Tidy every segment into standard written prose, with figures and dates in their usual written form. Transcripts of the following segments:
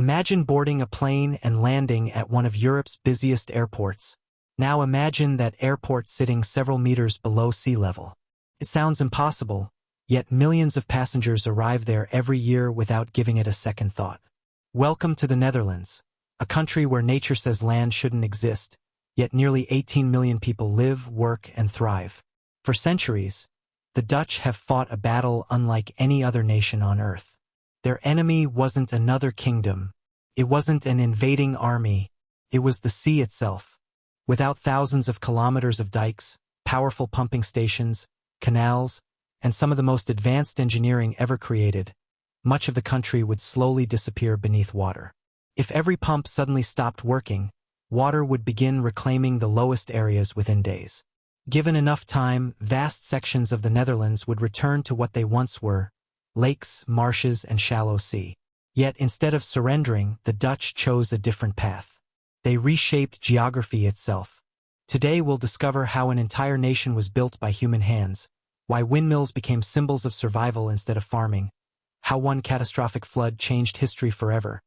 Imagine boarding a plane and landing at one of Europe's busiest airports. Now imagine that airport sitting several meters below sea level. It sounds impossible, yet millions of passengers arrive there every year without giving it a second thought. Welcome to the Netherlands, a country where nature says land shouldn't exist, yet nearly 18 million people live, work, and thrive. For centuries, the Dutch have fought a battle unlike any other nation on earth. Their enemy wasn't another kingdom. It wasn't an invading army. It was the sea itself. Without thousands of kilometers of dikes, powerful pumping stations, canals, and some of the most advanced engineering ever created, much of the country would slowly disappear beneath water. If every pump suddenly stopped working, water would begin reclaiming the lowest areas within days. Given enough time, vast sections of the Netherlands would return to what they once were: lakes, marshes, and shallow sea. Yet instead of surrendering, the Dutch chose a different path. They reshaped geography itself. Today we'll discover how an entire nation was built by human hands, why windmills became symbols of survival instead of farming, how one catastrophic flood changed history forever,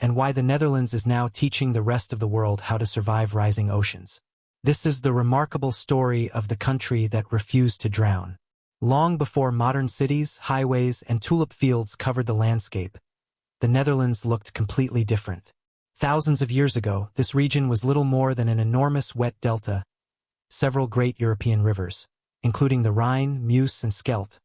and why the Netherlands is now teaching the rest of the world how to survive rising oceans. This is the remarkable story of the country that refused to drown. Long before modern cities, highways, and tulip fields covered the landscape, the Netherlands looked completely different. Thousands of years ago, this region was little more than an enormous wet delta. Several great European rivers, including the Rhine, Meuse, and Scheldt,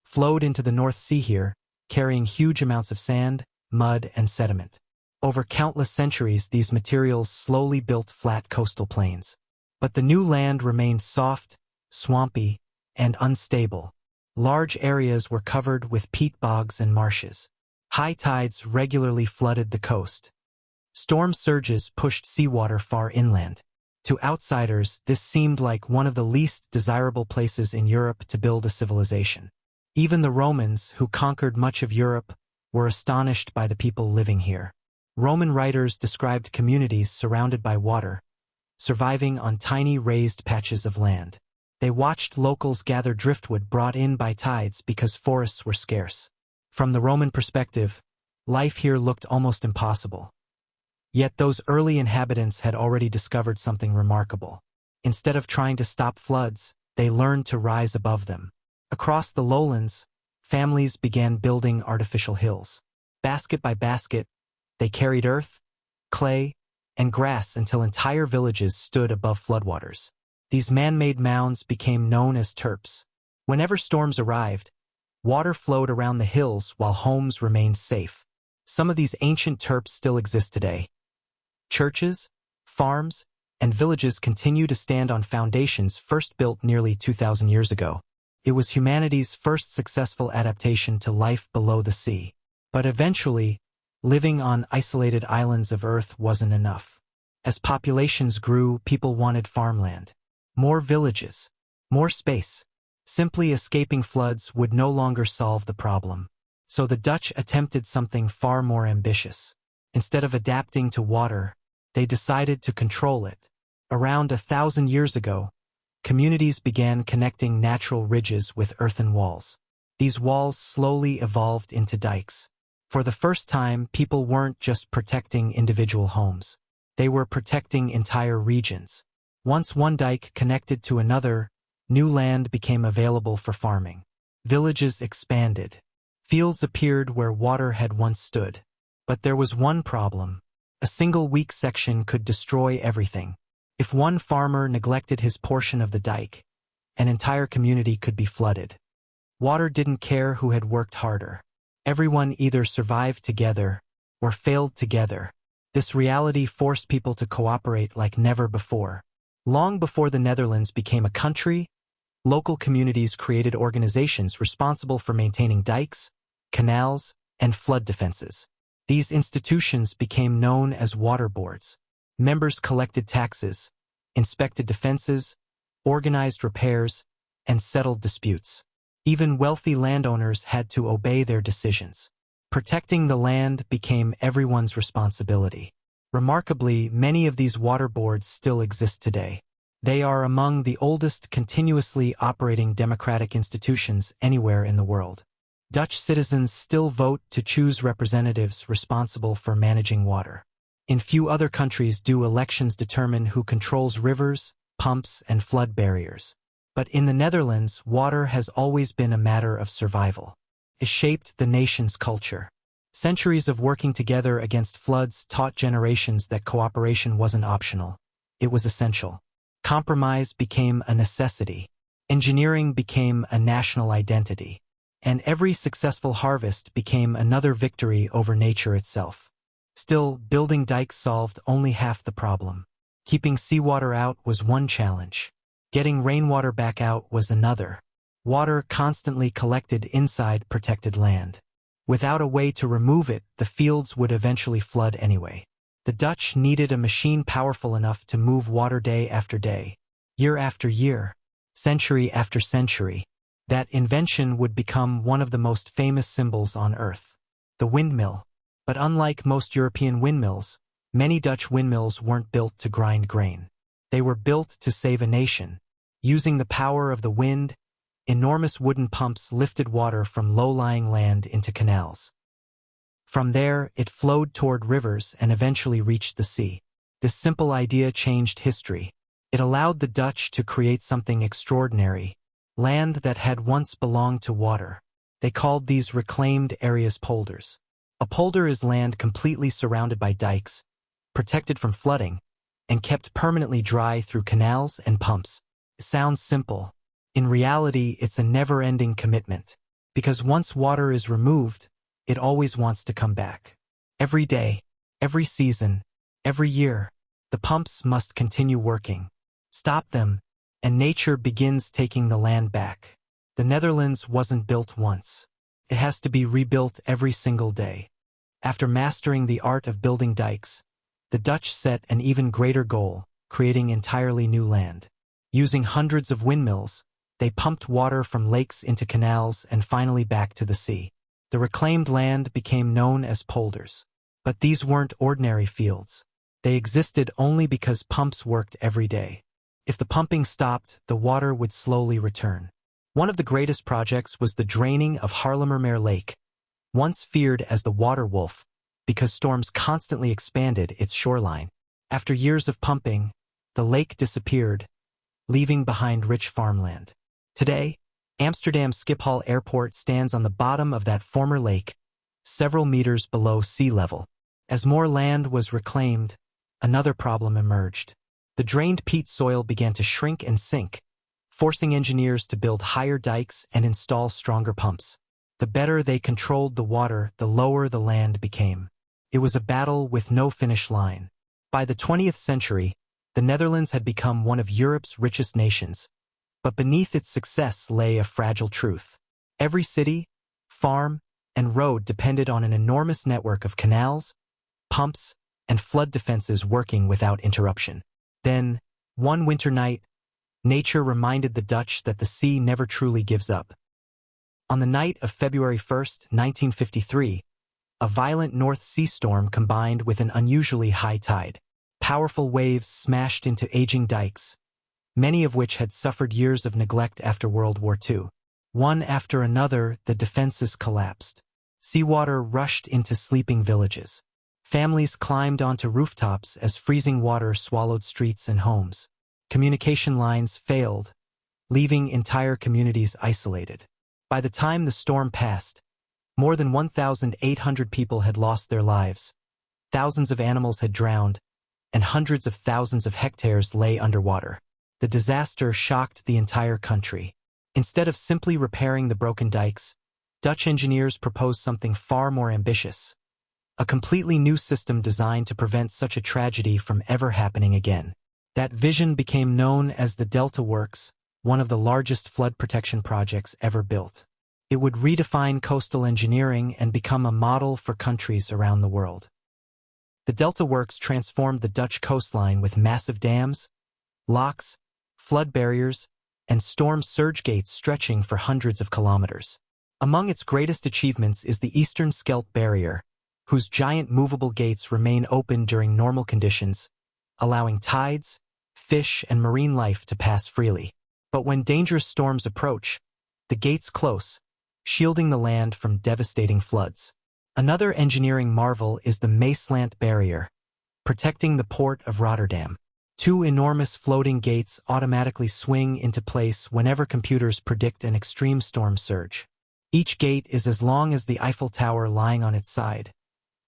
flowed into the North Sea here, carrying huge amounts of sand, mud, and sediment. Over countless centuries, these materials slowly built flat coastal plains. But the new land remained soft, swampy, and unstable. Large areas were covered with peat bogs and marshes. High tides regularly flooded the coast. Storm surges pushed seawater far inland. To outsiders, this seemed like one of the least desirable places in Europe to build a civilization. Even the Romans, who conquered much of Europe, were astonished by the people living here. Roman writers described communities surrounded by water, surviving on tiny raised patches of land. They watched locals gather driftwood brought in by tides because forests were scarce. From the Roman perspective, life here looked almost impossible. Yet those early inhabitants had already discovered something remarkable. Instead of trying to stop floods, they learned to rise above them. Across the lowlands, families began building artificial hills. Basket by basket, they carried earth, clay, and grass until entire villages stood above floodwaters. These man-made mounds became known as terps. Whenever storms arrived, water flowed around the hills while homes remained safe. Some of these ancient terps still exist today. Churches, farms, and villages continue to stand on foundations first built nearly 2,000 years ago. It was humanity's first successful adaptation to life below the sea. But eventually, living on isolated islands of Earth wasn't enough. As populations grew, people wanted farmland. More villages. More space. Simply escaping floods would no longer solve the problem. So the Dutch attempted something far more ambitious. Instead of adapting to water, they decided to control it. Around 1,000 years ago, communities began connecting natural ridges with earthen walls. These walls slowly evolved into dikes. For the first time, people weren't just protecting individual homes. They were protecting entire regions. Once one dike connected to another, new land became available for farming. Villages expanded. Fields appeared where water had once stood. But there was one problem. A single weak section could destroy everything. If one farmer neglected his portion of the dike, an entire community could be flooded. Water didn't care who had worked harder. Everyone either survived together or failed together. This reality forced people to cooperate like never before. Long before the Netherlands became a country, local communities created organizations responsible for maintaining dikes, canals, and flood defenses. These institutions became known as water boards. Members collected taxes, inspected defenses, organized repairs, and settled disputes. Even wealthy landowners had to obey their decisions. Protecting the land became everyone's responsibility. Remarkably, many of these water boards still exist today. They are among the oldest continuously operating democratic institutions anywhere in the world. Dutch citizens still vote to choose representatives responsible for managing water. In few other countries do elections determine who controls rivers, pumps, and flood barriers. But in the Netherlands, water has always been a matter of survival. It shaped the nation's culture. Centuries of working together against floods taught generations that cooperation wasn't optional. It was essential. Compromise became a necessity. Engineering became a national identity. And every successful harvest became another victory over nature itself. Still, building dikes solved only half the problem. Keeping seawater out was one challenge. Getting rainwater back out was another. Water constantly collected inside protected land. Without a way to remove it, the fields would eventually flood anyway. The Dutch needed a machine powerful enough to move water day after day, year after year, century after century. That invention would become one of the most famous symbols on Earth, the windmill. But unlike most European windmills, many Dutch windmills weren't built to grind grain. They were built to save a nation. Using the power of the wind, enormous wooden pumps lifted water from low-lying land into canals. From there, it flowed toward rivers and eventually reached the sea. This simple idea changed history. It allowed the Dutch to create something extraordinary, land that had once belonged to water. They called these reclaimed areas polders. A polder is land completely surrounded by dikes, protected from flooding, and kept permanently dry through canals and pumps. It sounds simple. In reality, it's a never-ending commitment. Because once water is removed, it always wants to come back. Every day, every season, every year, the pumps must continue working. Stop them, and nature begins taking the land back. The Netherlands wasn't built once. It has to be rebuilt every single day. After mastering the art of building dikes, the Dutch set an even greater goal, creating entirely new land. Using hundreds of windmills, they pumped water from lakes into canals and finally back to the sea. The reclaimed land became known as polders. But these weren't ordinary fields. They existed only because pumps worked every day. If the pumping stopped, the water would slowly return. One of the greatest projects was the draining of Haarlemmermeer Lake, once feared as the water wolf, because storms constantly expanded its shoreline. After years of pumping, the lake disappeared, leaving behind rich farmland. Today, Amsterdam Schiphol Airport stands on the bottom of that former lake, several meters below sea level. As more land was reclaimed, another problem emerged. The drained peat soil began to shrink and sink, forcing engineers to build higher dikes and install stronger pumps. The better they controlled the water, the lower the land became. It was a battle with no finish line. By the 20th century, the Netherlands had become one of Europe's richest nations. But beneath its success lay a fragile truth. Every city, farm, and road depended on an enormous network of canals, pumps, and flood defenses working without interruption. Then, one winter night, nature reminded the Dutch that the sea never truly gives up. On the night of February 1, 1953, a violent North Sea storm combined with an unusually high tide. Powerful waves smashed into aging dikes, many of which had suffered years of neglect after World War II. One after another, the defenses collapsed. Seawater rushed into sleeping villages. Families climbed onto rooftops as freezing water swallowed streets and homes. Communication lines failed, leaving entire communities isolated. By the time the storm passed, more than 1,800 people had lost their lives. Thousands of animals had drowned, and hundreds of thousands of hectares lay underwater. The disaster shocked the entire country. Instead of simply repairing the broken dikes, Dutch engineers proposed something far more ambitious. A completely new system designed to prevent such a tragedy from ever happening again. That vision became known as the Delta Works, one of the largest flood protection projects ever built. It would redefine coastal engineering and become a model for countries around the world. The Delta Works transformed the Dutch coastline with massive dams, locks, flood barriers, and storm surge gates stretching for hundreds of kilometers. Among its greatest achievements is the Eastern Scheldt Barrier, whose giant movable gates remain open during normal conditions, allowing tides, fish, and marine life to pass freely. But when dangerous storms approach, the gates close, shielding the land from devastating floods. Another engineering marvel is the Maeslant barrier, protecting the port of Rotterdam. Two enormous floating gates automatically swing into place whenever computers predict an extreme storm surge. Each gate is as long as the Eiffel Tower lying on its side,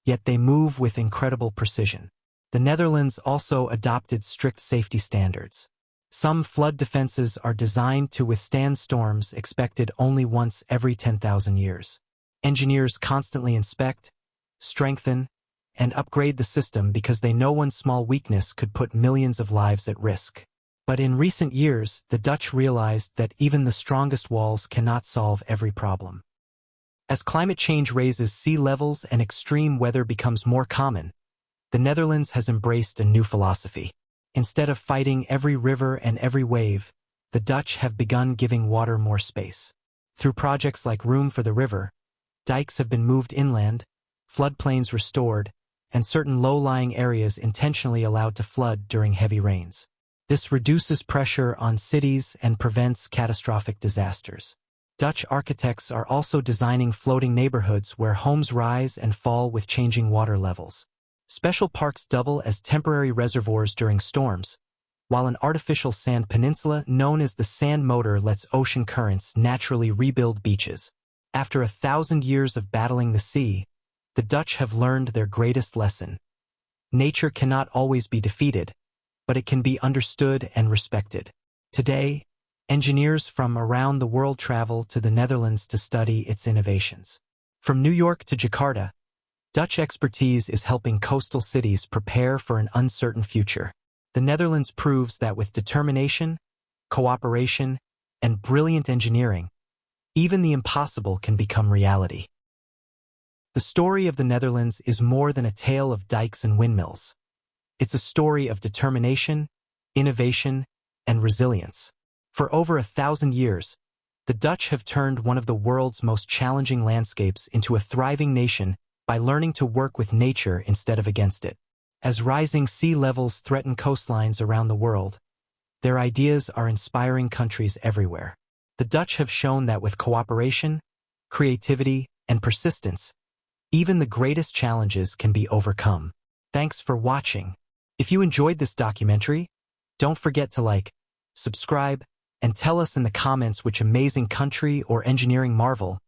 yet they move with incredible precision. The Netherlands also adopted strict safety standards. Some flood defenses are designed to withstand storms expected only once every 10,000 years. Engineers constantly inspect, strengthen, and upgrade the system because they know one small weakness could put millions of lives at risk. But in recent years, the Dutch realized that even the strongest walls cannot solve every problem. As climate change raises sea levels and extreme weather becomes more common, the Netherlands has embraced a new philosophy. Instead of fighting every river and every wave, the Dutch have begun giving water more space. Through projects like Room for the River, dikes have been moved inland, floodplains restored, and certain low-lying areas intentionally allowed to flood during heavy rains. This reduces pressure on cities and prevents catastrophic disasters. Dutch architects are also designing floating neighborhoods where homes rise and fall with changing water levels. Special parks double as temporary reservoirs during storms, while an artificial sand peninsula known as the sand motor lets ocean currents naturally rebuild beaches. After 1,000 years of battling the sea, the Dutch have learned their greatest lesson. Nature cannot always be defeated, but it can be understood and respected. Today, engineers from around the world travel to the Netherlands to study its innovations. From New York to Jakarta, Dutch expertise is helping coastal cities prepare for an uncertain future. The Netherlands proves that with determination, cooperation, and brilliant engineering, even the impossible can become reality. The story of the Netherlands is more than a tale of dikes and windmills. It's a story of determination, innovation, and resilience. For over 1,000 years, the Dutch have turned one of the world's most challenging landscapes into a thriving nation by learning to work with nature instead of against it. As rising sea levels threaten coastlines around the world, their ideas are inspiring countries everywhere. The Dutch have shown that with cooperation, creativity, and persistence, even the greatest challenges can be overcome. Thanks for watching. If you enjoyed this documentary, don't forget to like, subscribe, and tell us in the comments which amazing country or engineering marvel